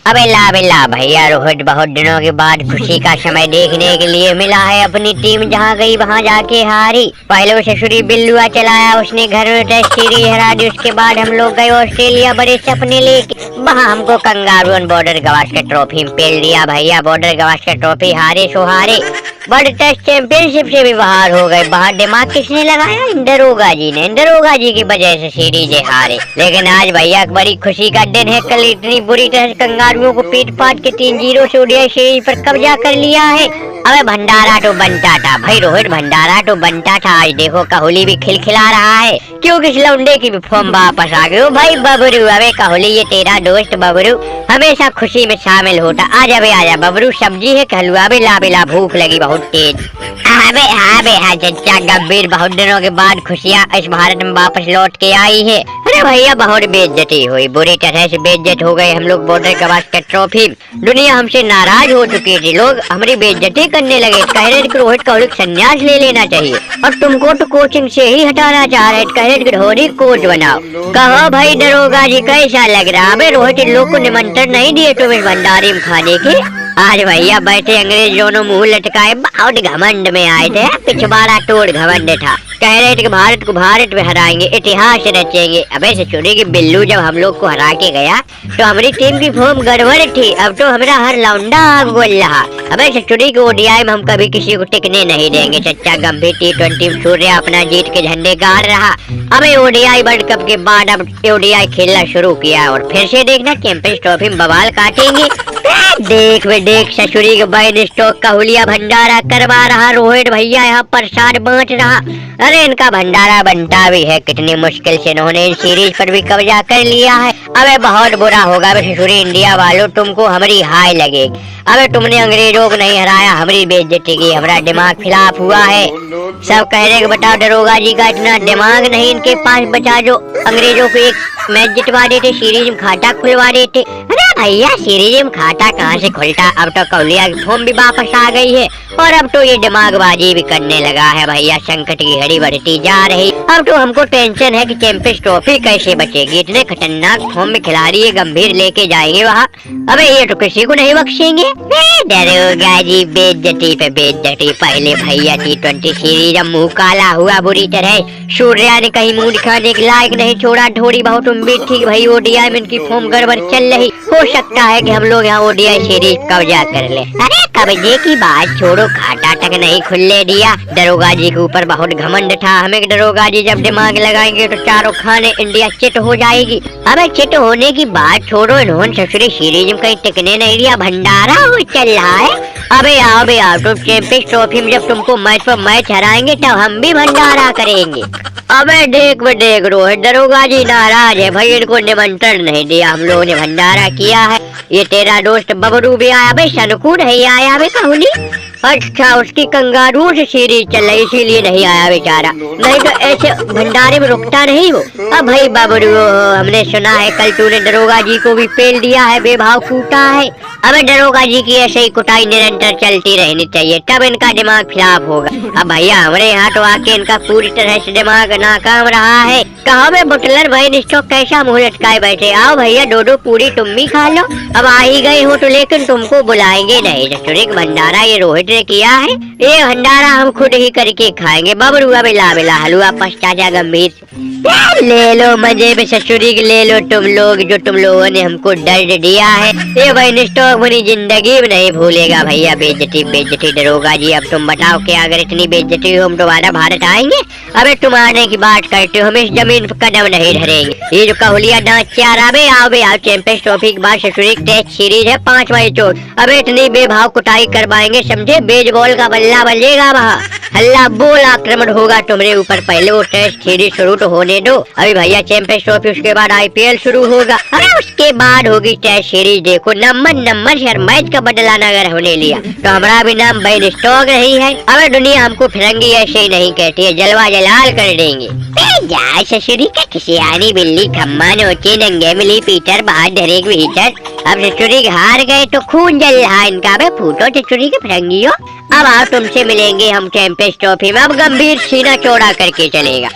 अबे ला भैया, रोहित बहुत दिनों के बाद खुशी का समय देखने के लिए मिला है। अपनी टीम जहाँ गई वहाँ जाके हारी। पहले वो ससुरी बिल्लुआ चलाया, उसने घर में टेस्ट सीरीज हरा दी। उसके बाद हम लोग गए ऑस्ट्रेलिया बड़े सपने लेके, वहाँ हमको कंगारू बॉर्डर गवास्कर ट्रॉफी में पेल दिया भैया। बॉर्डर गवास्कर ट्रॉफी हारे सो हारे, वर्ल्ड टेस्ट चैंपियनशिप से भी बाहर हो गए। बाहर दिमाग किसने लगाया? इंदरोगा जी ने। इंदरोगा जी की वजह से सीरीज हारे। लेकिन आज भैया बड़ी खुशी का दिन है। कल इतनी बुरी तरह से कंगारुओं को पीट पाट के 3-0 से ओडीआई सीरीज पर कब्जा कर लिया है। अबे भंडारा तो बनता था भाई रोहित, भंडारा तो बनता था। आज देखो कोहली भी खिलखिला रहा है, क्योंकि इस लौंडे की भी फॉर्म वापस आ गई भाई। बबरू, अबे कोहली ये तेरा दोस्त बबरू हमेशा खुशी में शामिल होता। आजा बे आजा बबरू, सब्जी है कहलुआ बे ला बेला, भूख लगी बहुत तेज। अबे हाँ चचा, गंभीर बहुत दिनों के बाद खुशियाँ इस भारत में वापस लौट के आई है। अरे भैया बहुत बेइज्जती हुई, बुरी तरह से बेइज्जत हो गए हम लोग बॉर्डर गवास्कर ट्रॉफी। दुनिया हमसे नाराज हो चुकी थी, लोग हमारी बेइज्जती करने लगे। कह रहे थे रोहित कोहली संन्यास ले लेना चाहिए और तुमको तो कोचिंग से ही हटाना चाह रहे। कह रहे थे धोनी कोच बनाओ। कहो भाई दरोगा जी कैसा लग रहा है? रोहित लोग को निमंत्रण नहीं दिए तुम इस भंडारी में खाने के? आज भैया बैठे अंग्रेज दोनों मुंह लटकाए बहुत घमंड में आए थे, पिछवाड़ा तोड़ घमंड था। कह रहे थे कि भारत को भारत में हराएंगे, इतिहास रचेंगे। अबे ससुरी की बिल्लू जब हम लोग को हरा के गया तो हमारी टीम की फॉर्म गड़बड़ थी। अब तो हमारा हर लौंडा आग बोल रहा। अबे ससुरी को ओडीआई में हम कभी किसी को टिकने नहीं देंगे। चच्चा गंभीर T20 में सूर्य अपना जीत के झंडे गाड़ रहा। अबे ओडीआई वर्ल्ड कप के बाद अब ओडीआई खेलना शुरू किया और फिर से देखना चैंपियंस ट्रॉफी में बवाल काटेंगे। देख ससुरी के बैन स्टॉक का हुलिया भंडारा करवा रहा रोहित भैया, यहाँ प्रसाद बांट रहा। अरे इनका भंडारा बनता भी है कितनी मुश्किल से। इन्होंने इन सीरीज पर भी कब्जा कर लिया है। अबे बहुत बुरा होगा ससुरी इंडिया वालों, तुमको हमारी हाय लगेगी। अबे तुमने अंग्रेजों को नहीं हराया, हमारी बेइज्जती की, हमारा दिमाग खिलाफ हुआ है। सब कह रहे बताओ दरोगा जी का इतना दिमाग नहीं इनके पास बचा जो अंग्रेजों को एक मैच जितवा देते, सीरीज में खाता खुलवा देते। अरे भैया सीरीज में खाता कहाँ से खुलता? अब तो कोहलिया की फॉर्म भी वापस आ गई है और अब तो ये दिमागबाजी भी करने लगा है भैया। संकट की घड़ी बढ़ती जा रही। अब तो हमको टेंशन है कि चैंपियंस ट्रॉफी कैसे बचेगी। इतने खतरनाक फॉर्म में खिलाड़ी ये गंभीर लेके जाएंगे वहाँ। अबे ये तो किसी को नहीं बख्शेंगे। दरोगा जी बेइज्जती पे बेइज्जती। पहले भैया T20 सीरीज अब मुँह काला हुआ बुरी तरह। सूर्या ने कहीं मुँह दिखाने के लायक नहीं छोड़ा। थोड़ी बहुत उम्मीद थी भाई ओडीआई में इनकी फॉर्म गड़बड़ चल रही, हो सकता है कि हम लोग यहाँ ओडीआई सीरीज कब्जा कर ले। अरे कब्जे की बात छोड़ो, खाता तक नहीं खुलने दिया। दरोगा जी के ऊपर बहुत घमंड था हमें। दरोगा जी जब दिमाग लगाएंगे तो चारों खाने इंडिया चिट हो जाएगी। अबे चिट होने की बात छोड़ो, इन्होंने ससुरी सीरीज में कहीं टिकने नहीं दिया, भंडारा हो चल रहा है। अबे आओ तो चैंपियंस ट्रॉफी में जब तुमको मैच पर मैच हराएंगे तब हम भी भंडारा करेंगे। अबे देख रोहित, दरोगा जी नाराज है भाई, इनको निमंत्रण नहीं दिया, हम लोगों ने भंडारा किया है। ये तेरा दोस्त बबरू भी आया भाई, सनकू नहीं आया भाई कोहली। अच्छा उसकी कंगारू से सीरीज चल रही इसीलिए नहीं आया बेचारा, नहीं तो ऐसे भंडारे में रुकता नहीं वो। अब भाई बबरू हमने सुना है कल तूने दरोगा जी को भी पेल दिया है, बेभाव कूटा है। अबे दरोगा जी की ऐसे ही कुटाई निरंतर चलती रहनी चाहिए, तब इनका दिमाग खिलाफ होगा। अब भैया हमारे यहाँ तो आके इनका पूरी तरह से दिमाग नाकाम रहा है। कहा मैं बुटलर भाई स्टॉक कैसा मुँह लटकाए बैठे। आओ भैया दो पूरी तुम भी खा लो। अब आ ही गए हो तो लेकिन तुमको बुलाएंगे नहीं। ससुरिक भंडारा ये रोहित ने किया है, ये भंडारा हम खुद ही करके खाएंगे। बबरू बेला बेला हलवा पछताजा गंभीर ले लो मजे में ससुरी ले लो तुम लोग, जो तुम लोगों ने हमको दर्द दिया है ये भाई स्टॉक अपनी जिंदगी में नहीं भूलेगा भैया। बेइज्जती दरोगा जी, अब तुम बताओ कि अगर इतनी बेइज्जती हो हम दोबारा भारत आएंगे? अबे तुम आने की बात करते हो, हम इस जमीन पर कदम नहीं धरेंगे। ये जो कोहलिया डांस चार आओ चैंपियंस ट्रॉफी के बाद ससुरी टेस्ट सीरीज है 5 बजे चोट। अबे इतनी बेभाव कुटाई करवाएंगे समझे, बेसबॉल का बल्ला बजेगा वहाँ, हल्ला बोल आक्रमण होगा तुम्हारे ऊपर। पहले वो टेस्ट सीरीज शुरू तो होने दो अभी भैया, चैंपियंस ट्रॉफी उसके बाद IPL शुरू होगा। अरे उसके बाद होगी टेस्ट सीरीज। देखो नंबर हर मैच का बदला अगर होने लिया तो हमारा भी नाम बैन स्टॉक नहीं है। अबे दुनिया हमको फिरंगी ऐसे ही नहीं कहती है, जलवा जलाल कर देंगे। जा ससुरी का किसी आनी बिल्ली खम्मा नोचे नंगे मिली पीटर बाहर धरेग भीतर। अब ससुरी हार गए तो खून जल रहा इनका। बे फूटो ससुरी के फिरंगियों, अब आप तुमसे मिलेंगे हम चैंपियंस ट्रॉफी में। अब गंभीर सीना चौड़ा करके चलेगा।